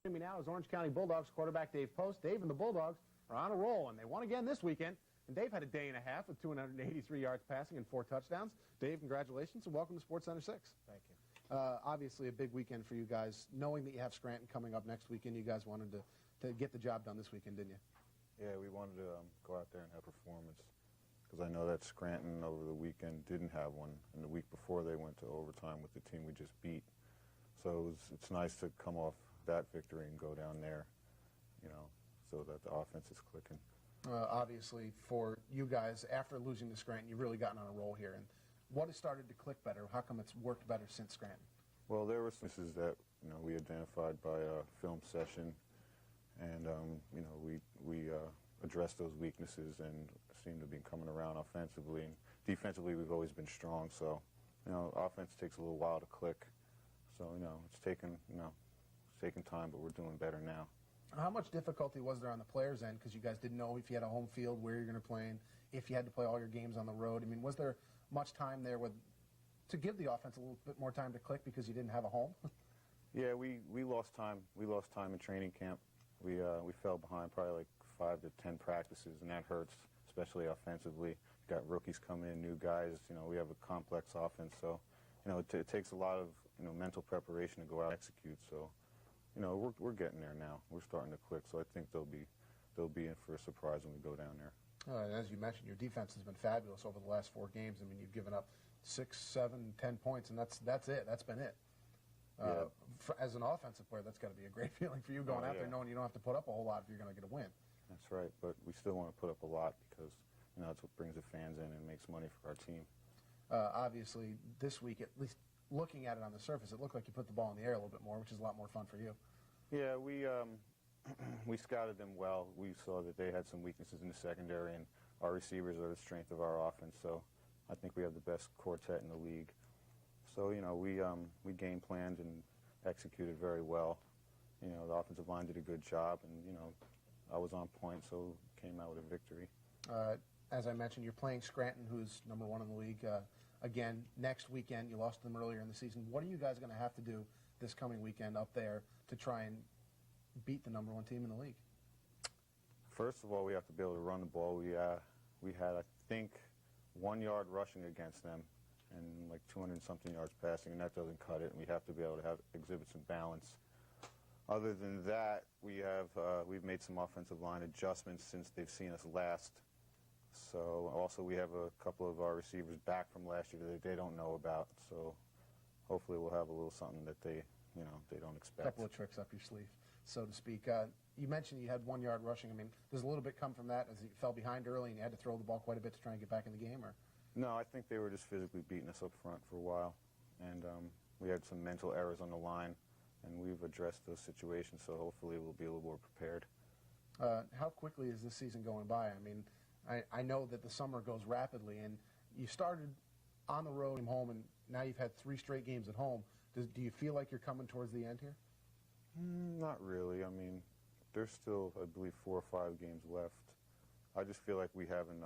Joining me now is Orange County Bulldogs quarterback Dave Post. Dave and the Bulldogs are on a roll, and they won again this weekend. And Dave had a day and a half with 283 yards passing and 4 touchdowns. Dave, congratulations, and welcome to SportsCenter 6. Thank you. Obviously a big weekend for you guys. Knowing that you have Scranton coming up next weekend, you guys wanted to get the job done this weekend, didn't you? Yeah, we wanted to go out there and have performance, because I know that Scranton over the weekend didn't have one, and the week before they went to overtime with the team we just beat. So it's nice to come off that victory and go down there, so that the offense is clicking. Obviously, for you guys, after losing to Scranton, you've really gotten on a roll here. And what has started to click better? How come it's worked better since Scranton? Well, there were misses that we identified by a film session, and we addressed those weaknesses and seem to be coming around offensively. And defensively, we've always been strong. So, offense takes a little while to click. So, it's taken time, but we're doing better now. How much difficulty was there on the players' end, because you guys didn't know if you had a home field, where you're going to play, and if you had to play all your games on the road? I mean, was there much time there to give the offense a little bit more time to click because you didn't have a home? Yeah, we lost time. We lost time in training camp. We fell behind probably like 5 to 10 practices, and that hurts, especially offensively. You got rookies coming in, new guys. We have a complex offense, so it takes a lot of mental preparation to go out and execute. So. We're getting there now. We're starting to click, so I think they'll be in for a surprise when we go down there. As you mentioned, your defense has been fabulous over the last 4 games. I mean, you've given up 6, 7, 10 points, and that's it. That's been it. Yeah. As an offensive player, that's got to be a great feeling for you going out there knowing you don't have to put up a whole lot if you're going to get a win. That's right, but we still want to put up a lot because that's what brings the fans in and makes money for our team. Obviously, this week, at least looking at it on the surface, it looked like you put the ball in the air a little bit more, which is a lot more fun for you. Yeah, we scouted them well. We saw that they had some weaknesses in the secondary, and our receivers are the strength of our offense. So I think we have the best quartet in the league. So we game planned and executed very well. The offensive line did a good job, and I was on point, so came out with a victory. As I mentioned, you're playing Scranton, who's number 1 in the league. Again, next weekend, you lost to them earlier in the season. What are you guys going to have to do this coming weekend up there to try and beat the number 1 team in the league? First of all, we have to be able to run the ball. We had, I think, 1 yard rushing against them and like 200-something yards passing, and that doesn't cut it. And we have to be able to exhibit some balance. Other than that, we've made some offensive line adjustments since they've seen us last. So also we have a couple of our receivers back from last year that they don't know about. So hopefully we'll have a little something that they don't expect. A couple of tricks up your sleeve, so to speak. You mentioned you had 1 yard rushing. I mean, does a little bit come from that as you fell behind early and you had to throw the ball quite a bit to try and get back in the game? Or? No, I think they were just physically beating us up front for a while. And we had some mental errors on the line, and we've addressed those situations, so hopefully we'll be a little more prepared. How quickly is this season going by? I mean, I know that the summer goes rapidly, and you started on the road, came home, and now you've had 3 straight games at home. Do you feel like you're coming towards the end here? Not really. I mean, there's still, I believe, 4 or 5 games left. I just feel like we haven't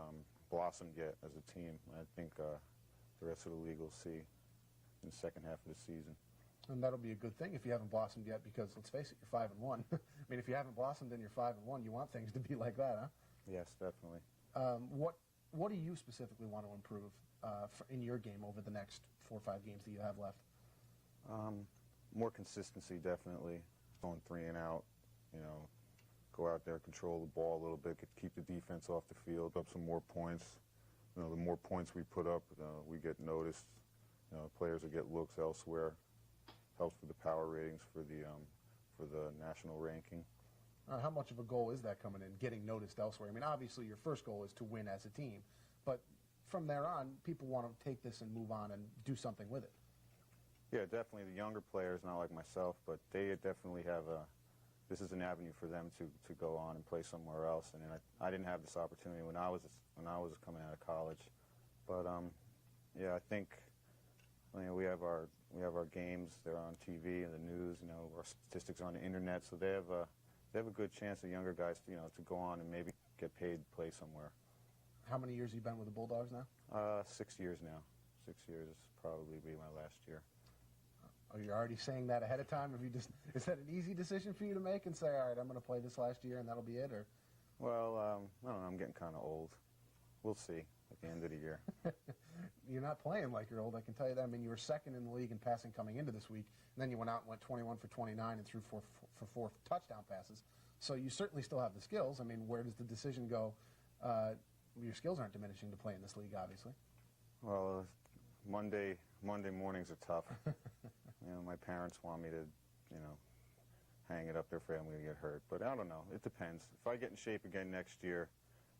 blossomed yet as a team. I think the rest of the league will see in the second half of the season. And that'll be a good thing if you haven't blossomed yet, because let's face it, you're 5-1. I mean, if you haven't blossomed and you're 5-1, you want things to be like that, huh? Yes, definitely. What do you specifically want to improve in your game over the next 4 or 5 games that you have left? More consistency, definitely. Going 3 and out, go out there, control the ball a little bit, keep the defense off the field, up some more points. The more points we put up, we get noticed. Players will get looks elsewhere. Helps with the power ratings for the national ranking. How much of a goal is that coming in, getting noticed elsewhere? I mean, obviously your first goal is to win as a team, but from there on, people want to take this and move on and do something with it. Yeah, definitely. The younger players, not like myself, but they definitely have this is an avenue for them to go on and play somewhere else. And I didn't have this opportunity when I was coming out of college, but yeah, I think we have our games. They're on TV and the news. Our statistics are on the internet, so they have a good chance, the younger guys, to go on and maybe get paid to play somewhere. How many years have you been with the Bulldogs now? 6 years now. 6 years probably be my last year. Oh, you're already saying that ahead of time? Is that an easy decision for you to make and say, all right, I'm going to play this last year and that'll be it? Or Well, I don't know. I'm getting kind of old. We'll see at the end of the year. you're not playing like you're old, I can tell you that. I mean, you were second in the league in passing coming into this week, and then you went out and went 21 for 29 and threw for four touchdown passes. So you certainly still have the skills. I mean, where does the decision go? Your skills aren't diminishing to play in this league, obviously. Well, Monday mornings are tough. My parents want me to, hang it up there for family to get hurt. But I don't know. It depends. If I get in shape again next year,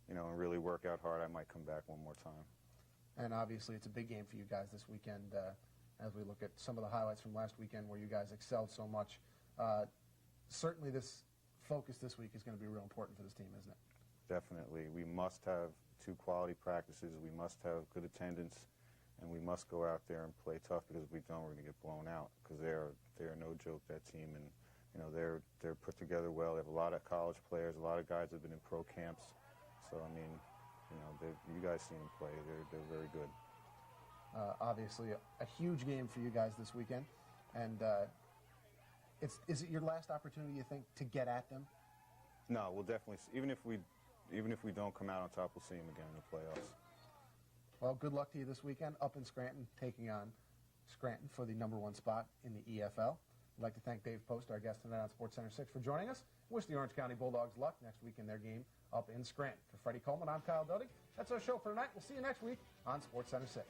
and really work out hard, I might come back one more time. And obviously, it's a big game for you guys this weekend. As we look at some of the highlights from last weekend, where you guys excelled so much, certainly this focus this week is going to be real important for this team, isn't it? Definitely. We must have 2 quality practices. We must have good attendance, and we must go out there and play tough, because if we don't, we're going to get blown out, because they're no joke, that team. And they're put together well. They have a lot of college players, a lot of guys have been in pro camps. So I mean, you guys see them play. They're very good. Obviously, a huge game for you guys this weekend, and is it your last opportunity, you think, to get at them? No, we'll definitely. Even if we don't come out on top, we'll see them again in the playoffs. Well, good luck to you this weekend up in Scranton, taking on Scranton for the #1 spot in the EFL. I'd like to thank Dave Post, our guest tonight on SportsCenter 6, for joining us. Wish the Orange County Bulldogs luck next week in their game up in Scranton. For Freddie Coleman, I'm Kyle Dodig. That's our show for tonight. We'll see you next week on SportsCenter 6.